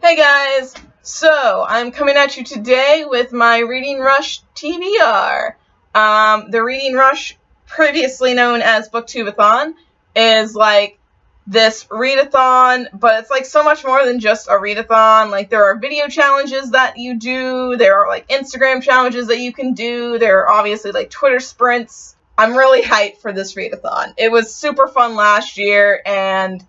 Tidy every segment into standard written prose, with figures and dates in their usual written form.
Hey guys! So, I'm coming at you today with my Reading Rush TBR. The Reading Rush, previously known as Booktubeathon, is like this readathon, but it's like so much more than just a readathon. Like, there are video challenges that you do, there are like Instagram challenges that you can do, there are obviously like Twitter sprints. I'm really hyped for this readathon. It was super fun last year, and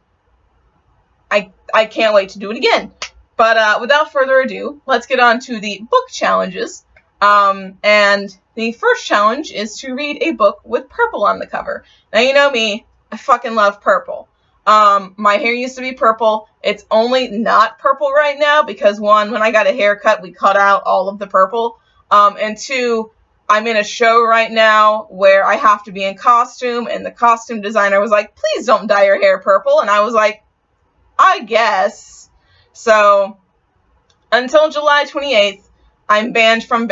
I can't wait to do it again. But without further ado, let's get on to the book challenges. And the first challenge is to read a book with purple on the cover. Now, you know me, I fucking love purple. My hair used to be purple. It's only not purple right now because, one, when I got a haircut, we cut out all of the purple. And two, I'm in a show right now where I have to be in costume, and the costume designer was like, please don't dye your hair purple. And I was like, I guess. So, until July 28th, I'm banned from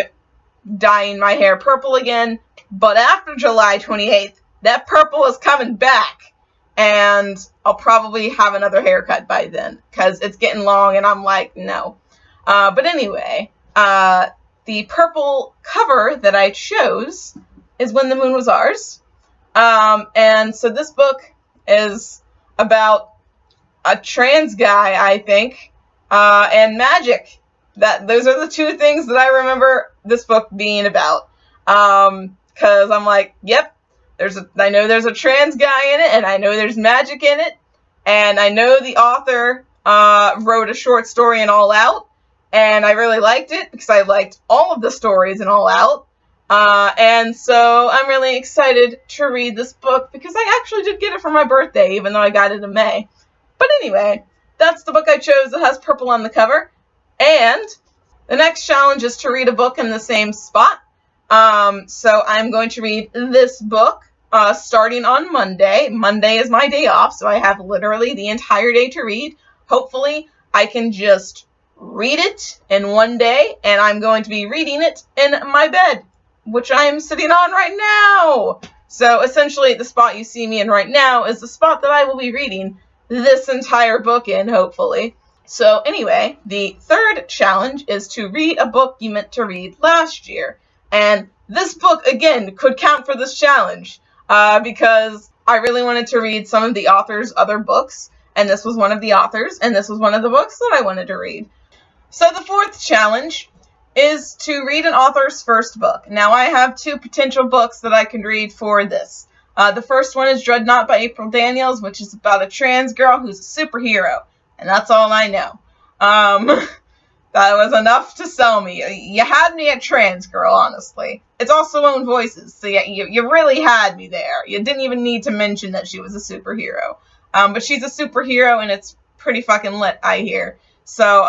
dyeing my hair purple again, but after July 28th, that purple is coming back, and I'll probably have another haircut by then, because it's getting long, and I'm like, no. But anyway, the purple cover that I chose is When the Moon Was Ours, and so this book is about a trans guy, I think, and magic. Those are the two things that I remember this book being about. Because I'm like, yep, I know there's a trans guy in it, and I know there's magic in it, and I know the author wrote a short story in All Out, and I really liked it because I liked all of the stories in All Out. And so I'm really excited to read this book because I actually did get it for my birthday, even though I got it in May. But anyway, that's the book I chose that has purple on the cover. And the next challenge is to read a book in the same spot. So I'm going to read this book starting on Monday. Monday is my day off, so I have literally the entire day to read. Hopefully, I can just read it in one day, and I'm going to be reading it in my bed, which I am sitting on right now. So essentially, the spot you see me in right now is the spot that I will be reading this entire book in, hopefully. So anyway, the third challenge is to read a book you meant to read last year. And this book, again, could count for this challenge because I really wanted to read some of the author's other books, and this was one of the authors, and this was one of the books that I wanted to read. So the fourth challenge is to read an author's first book. Now, I have two potential books that I can read for this. The first one is Dreadnought by April Daniels, which is about a trans girl who's a superhero. And that's all I know. That was enough to sell me. You had me at trans girl, honestly. It's also Own Voices, so you really had me there. You didn't even need to mention that she was a superhero. But she's a superhero, and it's pretty fucking lit, I hear. So,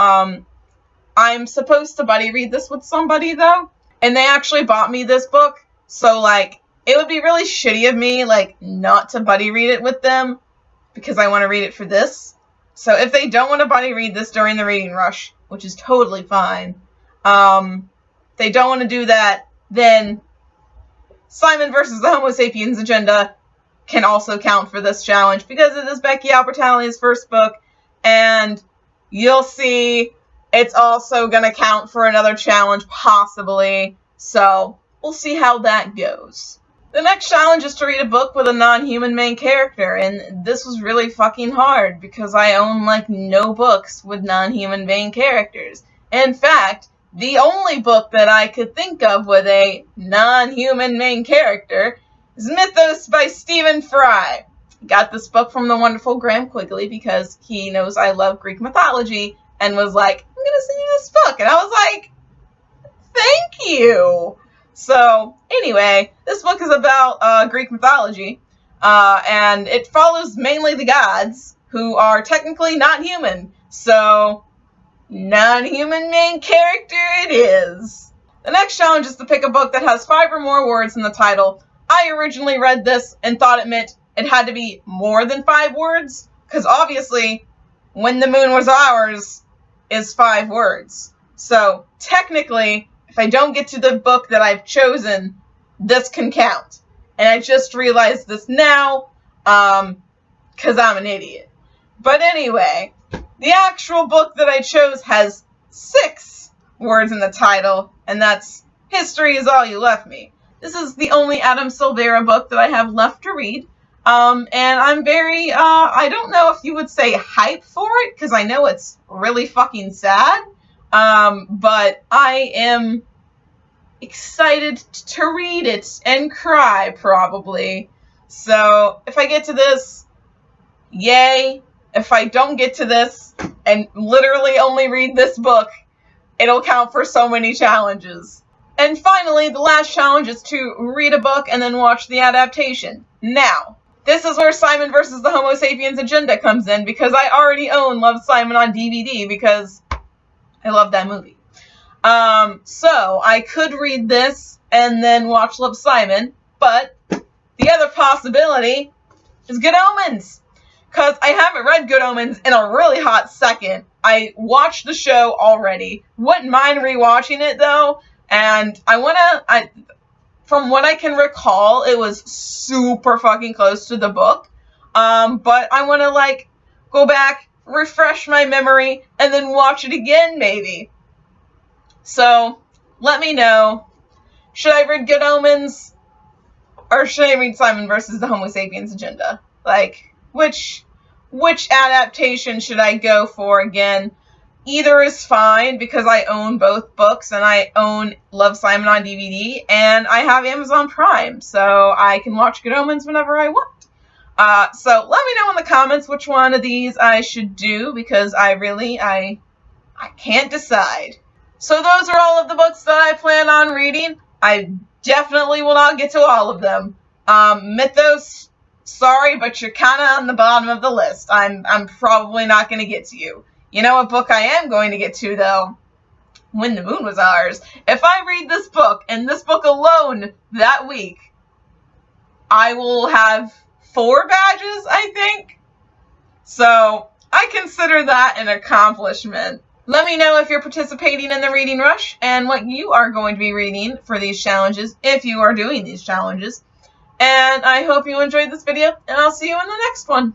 I'm supposed to buddy read this with somebody, though. And they actually bought me this book, so, like, it would be really shitty of me, like, not to buddy read it with them, because I want to read it for this. So if they don't want to buddy read this during the reading rush, which is totally fine, they don't want to do that, then Simon versus the Homo Sapiens Agenda can also count for this challenge, because it is Becky Albertalli's first book, and you'll see it's also going to count for another challenge, possibly, so we'll see how that goes. The next challenge is to read a book with a non-human main character, and this was really fucking hard because I own, like, no books with non-human main characters. In fact, the only book that I could think of with a non-human main character is Mythos by Stephen Fry. Got this book from the wonderful Graham Quigley because he knows I love Greek mythology and was like, I'm gonna send you this book. And I was like, thank you! So, anyway, this book is about Greek mythology, and it follows mainly the gods, who are technically not human, so non-human main character it is. The next challenge is to pick a book that has 5 or more words in the title. I originally read this and thought it meant it had to be more than 5 words, because obviously, When the Moon Was Ours is 5 words. So, technically, if I don't get to the book that I've chosen, this can count. And I just realized this now, because I'm an idiot. But anyway, The actual book that I chose has 6 words in the title, and that's History Is All You Left Me. This is the only Adam Silvera book that I have left to read, and I'm very, I don't know if you would say hype for it, because I know it's really fucking sad, but I am excited to read it and cry, probably. So, if I get to this, yay. If I don't get to this and literally only read this book, it'll count for so many challenges. And finally, the last challenge is to read a book and then watch the adaptation. Now, this is where Simon vs. the Homo Sapiens Agenda comes in, because I already own Love, Simon on DVD because I love that movie. So I could read this and then watch Love, Simon, but the other possibility is Good Omens. Because I haven't read Good Omens in a really hot second. I watched the show already. Wouldn't mind rewatching it, though. And from what I can recall, it was super fucking close to the book. But I want to, go back, refresh my memory, and then watch it again, maybe. So, let me know. Should I read Good Omens? Or should I read Simon vs. the Homo Sapiens Agenda? Which adaptation should I go for again? Either is fine, because I own both books, and I own Love, Simon on DVD, and I have Amazon Prime, so I can watch Good Omens whenever I want. So let me know in the comments which one of these I should do, because I can't decide. So those are all of the books that I plan on reading. I definitely will not get to all of them. Mythos, sorry, but you're kind of on the bottom of the list. I'm probably not going to get to you. You know what book I am going to get to, though? When the Moon Was Ours. If I read this book, and this book alone, that week, I will have 4 badges, I think. So, I consider that an accomplishment. Let me know if you're participating in the Reading Rush, and what you are going to be reading for these challenges, if you are doing these challenges. And I hope you enjoyed this video, and I'll see you in the next one.